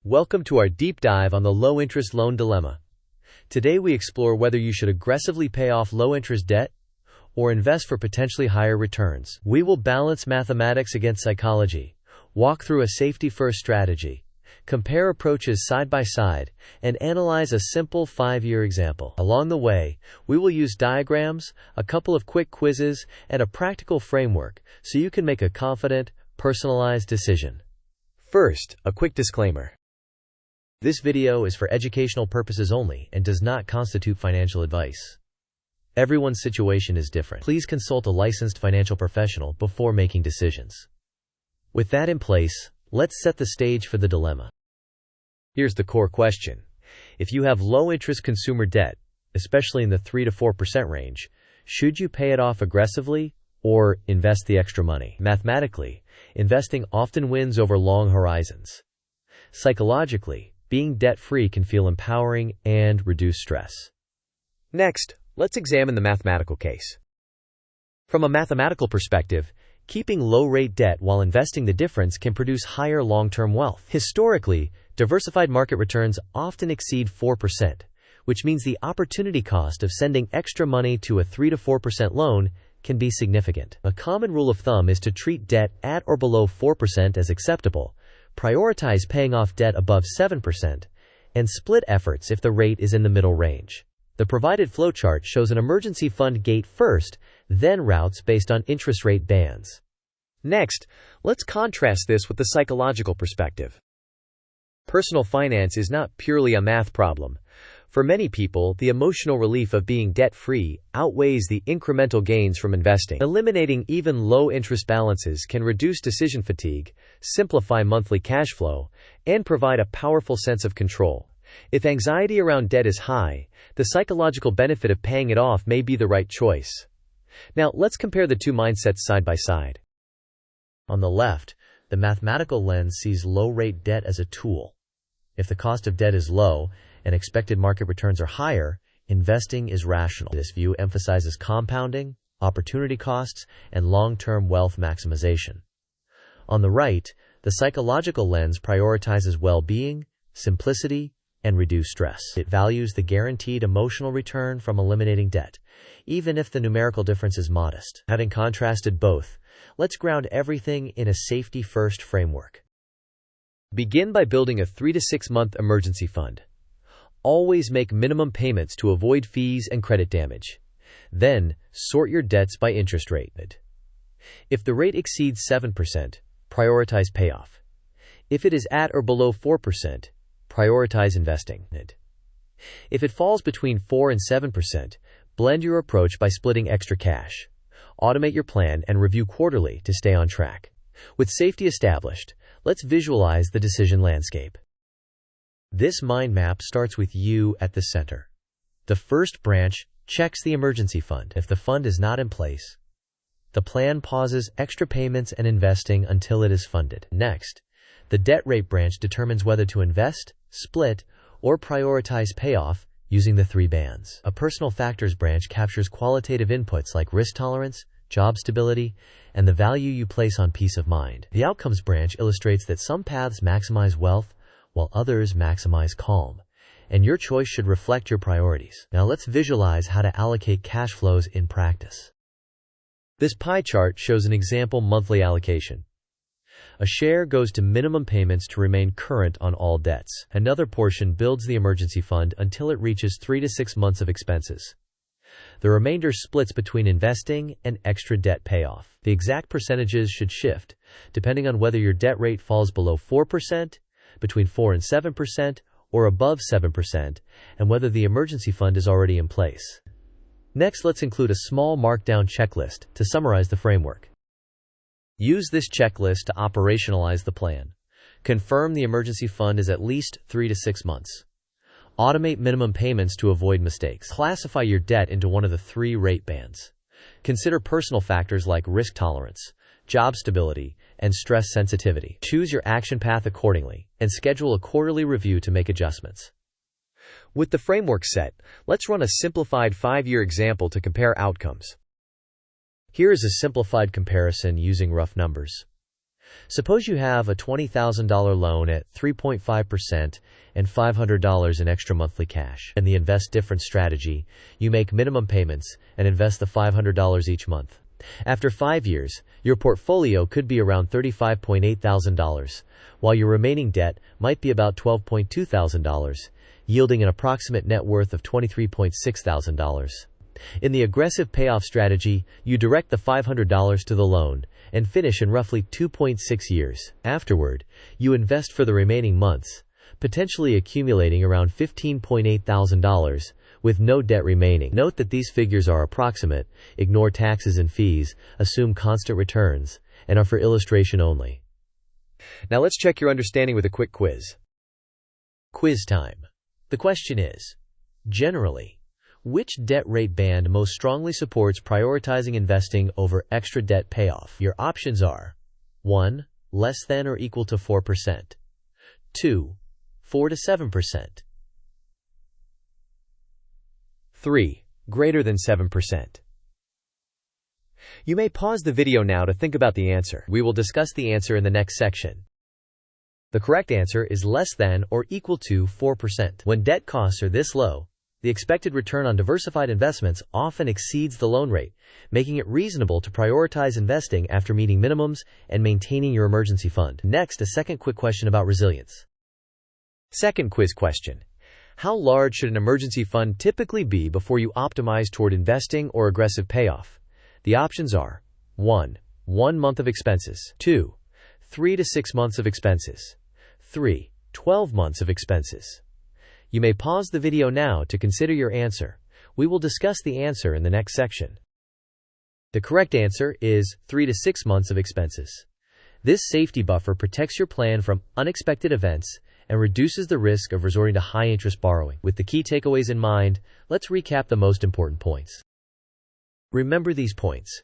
Welcome to our deep dive on the low-interest loan dilemma. Today we explore whether you should aggressively pay off low-interest debt or invest for potentially higher returns. We will balance mathematics against psychology, walk through a safety-first strategy, compare approaches side by side, and analyze a simple 5-year example. Along the way, we will use diagrams, a couple of quick quizzes, and a practical framework so you can make a confident, personalized decision. First, a quick disclaimer. This video is for educational purposes only and does not constitute financial advice. Everyone's situation is different. Please consult a licensed financial professional before making decisions. With that in place, let's set the stage for the dilemma. Here's the core question. If you have low-interest consumer debt, especially in the 3 to 4% range, should you pay it off aggressively or invest the extra money? Mathematically, investing often wins over long horizons. Psychologically, being debt-free can feel empowering and reduce stress. Next, let's examine the mathematical case. From a mathematical perspective, keeping low-rate debt while investing the difference can produce higher long-term wealth. Historically, diversified market returns often exceed 4%, which means the opportunity cost of sending extra money to a 3 to 4% loan can be significant. A common rule of thumb is to treat debt at or below 4% as acceptable, prioritize paying off debt above 7%, and split efforts if the rate is in the middle range. The provided flowchart shows an emergency fund gate first, then routes based on interest rate bands. Next, let's contrast this with the psychological perspective. Personal finance is not purely a math problem. For many people, the emotional relief of being debt-free outweighs the incremental gains from investing. Eliminating even low-interest balances can reduce decision fatigue, simplify monthly cash flow, and provide a powerful sense of control. If anxiety around debt is high, the psychological benefit of paying it off may be the right choice. Now, let's compare the two mindsets side by side. On the left, the mathematical lens sees low-rate debt as a tool. If the cost of debt is low and expected market returns are higher, investing is rational. This view emphasizes compounding, opportunity costs, and long-term wealth maximization. On the right, the psychological lens prioritizes well-being, simplicity, and reduced stress. It values the guaranteed emotional return from eliminating debt, even if the numerical difference is modest. Having contrasted both, let's ground everything in a safety-first framework. Begin by building a 3 to 6 month emergency fund. Always make minimum payments to avoid fees and credit damage. Then, sort your debts by interest rate. If the rate exceeds 7%, prioritize payoff. If it is at or below 4%, prioritize investing. If it falls between 4 and 7%, blend your approach by splitting extra cash. Automate your plan and review quarterly to stay on track. With safety established, let's visualize the decision landscape. This mind map starts with you at the center. The first branch checks the emergency fund. If the fund is not in place, the plan pauses extra payments and investing until it is funded. Next, the debt rate branch determines whether to invest, split, or prioritize payoff using the 3 bands. A personal factors branch captures qualitative inputs like risk tolerance, job stability, and the value you place on peace of mind. The outcomes branch illustrates that some paths maximize wealth while others maximize calm, and your choice should reflect your priorities. Now let's visualize how to allocate cash flows in practice. This pie chart shows an example monthly allocation. A share goes to minimum payments to remain current on all debts. Another portion builds the emergency fund until it reaches 3 to 6 months of expenses. The remainder splits between investing and extra debt payoff. The exact percentages should shift, depending on whether your debt rate falls below 4%, between 4 and 7%, or above 7%, and whether the emergency fund is already in place. Next, let's include a small markdown checklist to summarize the framework. Use this checklist to operationalize the plan. Confirm the emergency fund is at least 3 to 6 months. Automate minimum payments to avoid mistakes. Classify your debt into one of the 3 rate bands. Consider personal factors like risk tolerance, job stability, and stress sensitivity. Choose your action path accordingly, and schedule a quarterly review to make adjustments. With the framework set, let's run a simplified 5-year example to compare outcomes. Here is a simplified comparison using rough numbers. Suppose you have a $20,000 loan at 3.5% and $500 in extra monthly cash. In the invest difference strategy, you make minimum payments and invest the $500 each month. After 5 years, your portfolio could be around $35.8 thousand, while your remaining debt might be about $12.2 thousand, yielding an approximate net worth of $23.6 thousand. In the aggressive payoff strategy, you direct the $500 to the loan and finish in roughly 2.6 years. Afterward, you invest for the remaining months, potentially accumulating around $15.8 thousand with no debt remaining. Note that these figures are approximate, ignore taxes and fees, assume constant returns, and are for illustration only. Now let's check your understanding with a quick quiz. Quiz time. The question is, generally, which debt rate band most strongly supports prioritizing investing over extra debt payoff? Your options are 1. Less than or equal to 4%. 2. 4 to 7%. 3. Greater than 7%. You may pause the video now to think about the answer. We will discuss the answer in the next section. The correct answer is less than or equal to 4%. When debt costs are this low, the expected return on diversified investments often exceeds the loan rate, making it reasonable to prioritize investing after meeting minimums and maintaining your emergency fund. Next, a second quick question about resilience. Second quiz question. How large should an emergency fund typically be before you optimize toward investing or aggressive payoff? The options are 1. 1 month of expenses. 2. 3 to 6 months of expenses. 3. 12 months of expenses. You may pause the video now to consider your answer. We will discuss the answer in the next section. The correct answer is 3 to 6 months of expenses. This safety buffer protects your plan from unexpected events and reduces the risk of resorting to high-interest borrowing. With the key takeaways in mind, let's recap the most important points. Remember these points.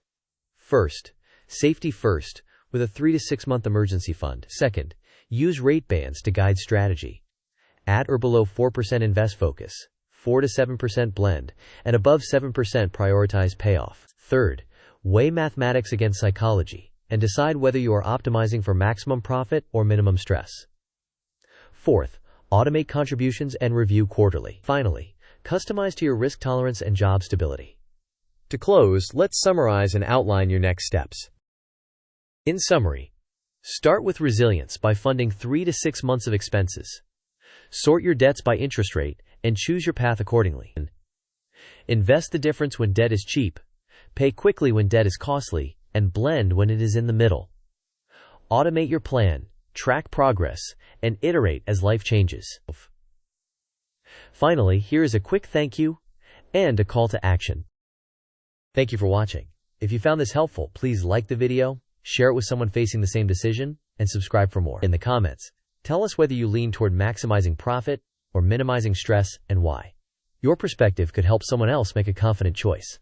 First, safety first with a 3 to 6 month emergency fund. Second, use rate bands to guide strategy. At or below 4% invest focus, 4 to 7% blend, and above 7% prioritize payoff. Third, weigh mathematics against psychology and decide whether you are optimizing for maximum profit or minimum stress. Fourth, automate contributions and review quarterly. Finally, customize to your risk tolerance and job stability. To close, let's summarize and outline your next steps. In summary, start with resilience by funding 3 to 6 months of expenses. Sort your debts by interest rate and choose your path accordingly. Invest the difference when debt is cheap, pay quickly when debt is costly, and blend when it is in the middle. Automate your plan, track progress, and iterate as life changes. Finally, here is a quick thank you and a call to action. Thank you for watching. If you found this helpful, please like the video, share it with someone facing the same decision, and subscribe for more. In the comments, tell us whether you lean toward maximizing profit or minimizing stress and why. Your perspective could help someone else make a confident choice.